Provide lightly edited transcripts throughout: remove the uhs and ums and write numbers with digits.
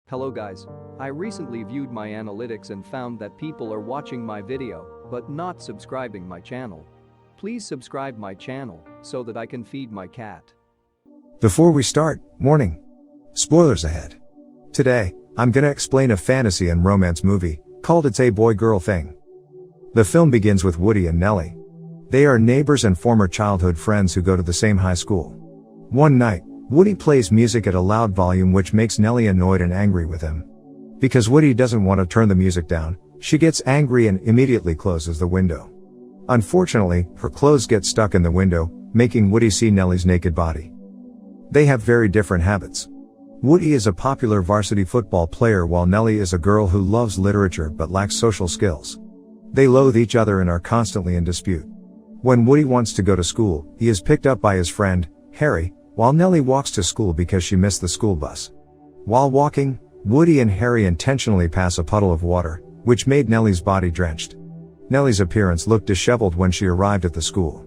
Hello guys. I recently viewed my analytics and found that people are watching my video but not subscribing my channel. Please subscribe my channel so that I can feed my cat. Before we start, warning. Spoilers ahead. Today, I'm gonna explain a fantasy and romance movie called It's a Boy-Girl Thing. The film begins with Woody and Nellie. They are neighbors and former childhood friends who go to the same high school. One night, Woody plays music at a loud volume which makes Nellie annoyed and angry with him. Because Woody doesn't want to turn the music down, she gets angry and immediately closes the window. Unfortunately, her clothes get stuck in the window, making Woody see Nellie's naked body. They have very different habits. Woody is a popular varsity football player while Nellie is a girl who loves literature but lacks social skills. They loathe each other and are constantly in dispute. When Woody wants to go to school, he is picked up by his friend, Harry, while Nellie walks to school because she missed the school bus. While walking, Woody and Harry intentionally pass a puddle of water, which made Nellie's body drenched. Nellie's appearance looked disheveled when she arrived at the school.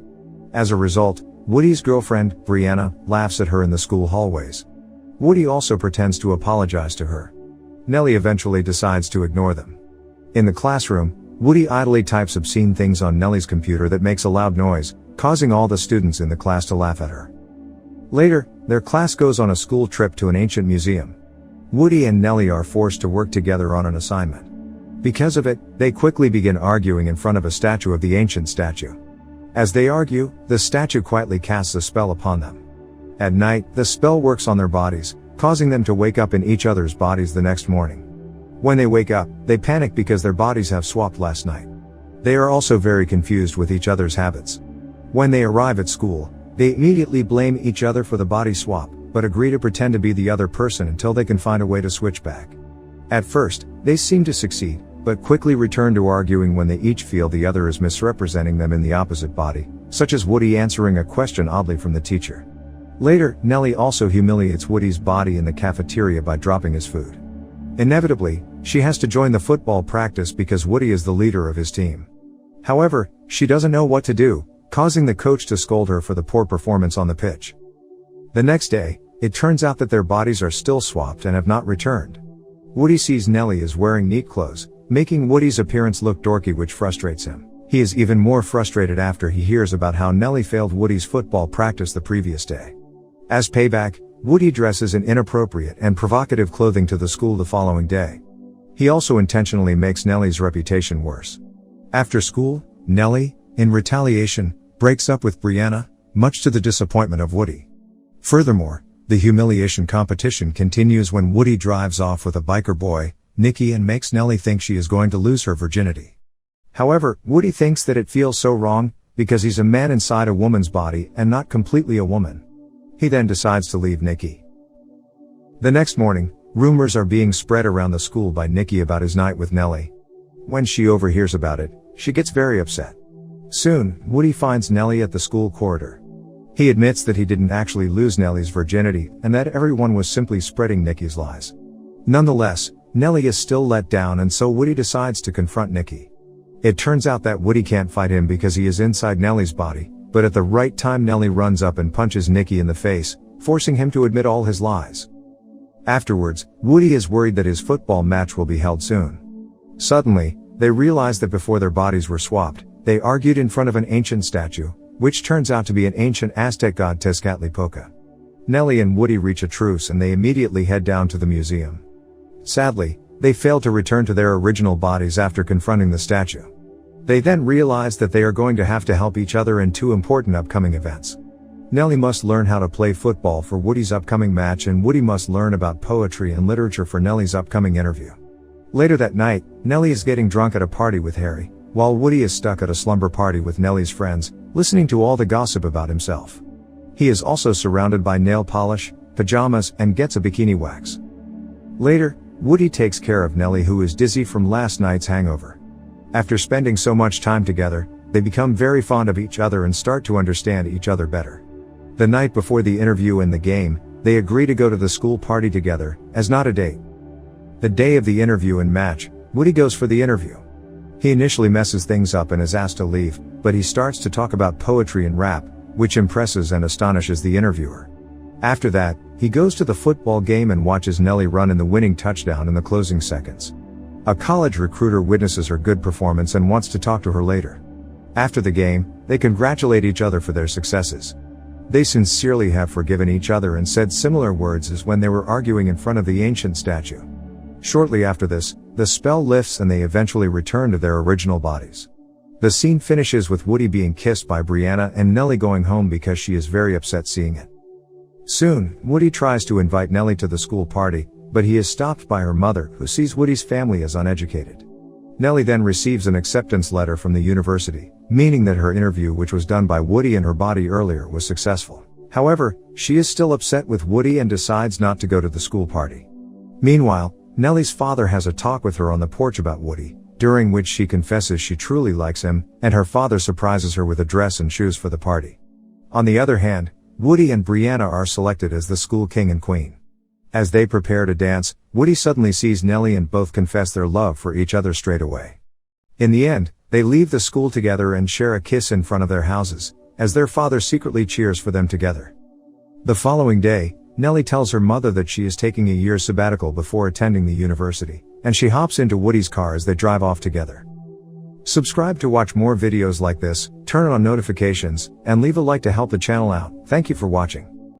As a result, Woody's girlfriend, Brianna, laughs at her in the school hallways. Woody also pretends to apologize to her. Nellie eventually decides to ignore them. In the classroom, Woody idly types obscene things on Nellie's computer that makes a loud noise, causing all the students in the class to laugh at her. Later, their class goes on a school trip to an ancient museum. Woody and Nellie are forced to work together on an assignment. Because of it, they quickly begin arguing in front of a statue of the ancient statue. As they argue, the statue quietly casts a spell upon them. At night, the spell works on their bodies, causing them to wake up in each other's bodies the next morning. When they wake up, they panic because their bodies have swapped last night. They are also very confused with each other's habits. When they arrive at school, they immediately blame each other for the body swap, but agree to pretend to be the other person until they can find a way to switch back. At first, they seem to succeed, but quickly return to arguing when they each feel the other is misrepresenting them in the opposite body, such as Woody answering a question oddly from the teacher. Later, Nellie also humiliates Woody's body in the cafeteria by dropping his food. Inevitably, she has to join the football practice because Woody is the leader of his team. However, she doesn't know what to do, causing the coach to scold her for the poor performance on the pitch. The next day, it turns out that their bodies are still swapped and have not returned. Woody sees Nellie is wearing neat clothes, making Woody's appearance look dorky, which frustrates him. He is even more frustrated after he hears about how Nellie failed Woody's football practice the previous day. As payback, Woody dresses in inappropriate and provocative clothing to the school the following day. He also intentionally makes Nellie's reputation worse. After school, Nellie, in retaliation, breaks up with Brianna, much to the disappointment of Woody. Furthermore, the humiliation competition continues when Woody drives off with a biker boy, Nikki, and makes Nellie think she is going to lose her virginity. However, Woody thinks that it feels so wrong, because he's a man inside a woman's body and not completely a woman. He then decides to leave Nikki. The next morning, rumors are being spread around the school by Nikki about his night with Nellie. When she overhears about it, she gets very upset. Soon, Woody finds Nellie at the school corridor. He admits that he didn't actually lose Nellie's virginity and that everyone was simply spreading Nikki's lies. Nonetheless, Nellie is still let down, and so Woody decides to confront Nikki. It turns out that Woody can't fight him because he is inside Nellie's body, but at the right time Nellie runs up and punches Nikki in the face, forcing him to admit all his lies. Afterwards, Woody is worried that his football match will be held soon. Suddenly, they realize that before their bodies were swapped, they argued in front of an ancient statue, which turns out to be an ancient Aztec god Tezcatlipoca. Nellie and Woody reach a truce and they immediately head down to the museum. Sadly, they fail to return to their original bodies after confronting the statue. They then realize that they are going to have to help each other in two important upcoming events. Nellie must learn how to play football for Woody's upcoming match, and Woody must learn about poetry and literature for Nellie's upcoming interview. Later that night, Nellie is getting drunk at a party with Harry, while Woody is stuck at a slumber party with Nellie's friends, listening to all the gossip about himself. He is also surrounded by nail polish, pajamas, and gets a bikini wax. Later, Woody takes care of Nellie, who is dizzy from last night's hangover. After spending so much time together, they become very fond of each other and start to understand each other better. The night before the interview and the game, they agree to go to the school party together, as not a date. The day of the interview and match, Woody goes for the interview. He initially messes things up and is asked to leave, but he starts to talk about poetry and rap, which impresses and astonishes the interviewer. After that, he goes to the football game and watches Nelly run in the winning touchdown in the closing seconds. A college recruiter witnesses her good performance and wants to talk to her later. After the game, they congratulate each other for their successes. They sincerely have forgiven each other and said similar words as when they were arguing in front of the ancient statue. Shortly after this, the spell lifts and they eventually return to their original bodies. The scene finishes with Woody being kissed by Brianna and Nelly going home because she is very upset seeing it. Soon, Woody tries to invite Nelly to the school party, but he is stopped by her mother, who sees Woody's family as uneducated. Nelly then receives an acceptance letter from the university, meaning that her interview, which was done by Woody and her body earlier, was successful. However, she is still upset with Woody and decides not to go to the school party. Meanwhile, Nelly's father has a talk with her on the porch about Woody, during which she confesses she truly likes him, and her father surprises her with a dress and shoes for the party. On the other hand, Woody and Brianna are selected as the school king and queen. As they prepare to dance, Woody suddenly sees Nelly and both confess their love for each other straight away. In the end, they leave the school together and share a kiss in front of their houses, as their father secretly cheers for them together. The following day, Nelly tells her mother that she is taking a year's sabbatical before attending the university, and she hops into Woody's car as they drive off together. Subscribe to watch more videos like this, turn on notifications, and leave a like to help the channel out. Thank you for watching.